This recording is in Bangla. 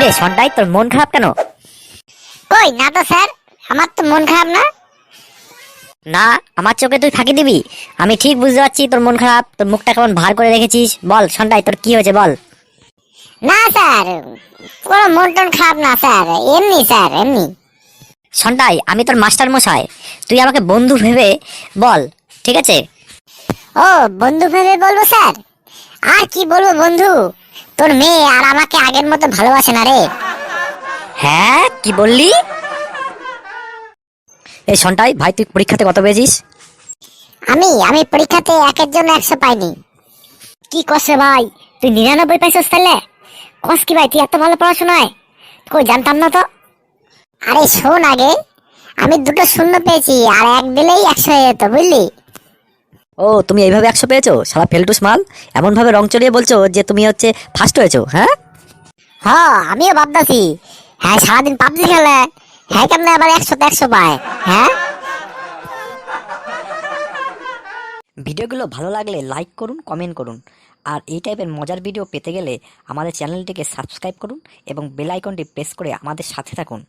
কিরে সন্টাই, তোর মন খারাপ কেন? কই না তো স্যার, আমার তো মন খারাপ না। না, আমার চোখে তুই ফাঁকি দিবি? আমি ঠিক বুঝতে পারছি তোর মন খারাপ। তোর মুখটা কেমন ভার করে রেখেছিস। বল সন্টাই, তোর কি হয়েছে বল। না স্যার, কোনো মন টন খারাপ না স্যার, এমনি স্যার এমনি। সন্টাই, আমি তোর মাস্টার মশাই, তুই আমাকে বন্ধু ভেবে বল, ঠিক আছে? ও বন্ধু ভেবে বলবো স্যার? আর কি বলবো বন্ধু, তোর মেয়ে আর আমাকে আগের মতো ভালোবাসে না রে। হ্যাঁ, কি বললি? এই সন্টাই ভাই, তুই পরীক্ষাতে কত পেয়েছিস? আমি পরীক্ষাতে 1-এর জন্য 100 পাইনি। কি করছে ভাই, তুই 99 পাইছিস তাহলে? কস কি ভাই, তুই এত ভালো পড়াশোনায়, কই জানতাম না তো। আরে শোন আগে, আমি 2টো শূন্য পেয়েছি, আর 1 দিলেই 100 হয়ে যেত বুঝলি। ও, তুমি এইভাবে 100 পেয়েছো? শালা ফেলটুস মাল, এমন ভাবে রং চড়িয়ে বলছো যে তুমি হচ্ছে ফার্স্ট হয়েছো, হ্যাঁ? হ্যাঁ আমিও ভাবতাছি, হ্যাঁ সারাদিন পাবজি খেলে, হ্যাঁ কেমনে আবার 100তে 100 পায়, হ্যাঁ। ভিডিওগুলো ভালো লাগলে লাইক করুন, কমেন্ট করুন। আর এই টাইপের মজার ভিডিও পেতে গেলে আমাদের চ্যানেলটিকে সাবস্ক্রাইব করুন এবং বেল আইকনটি প্রেস করে আমাদের সাথে থাকুন।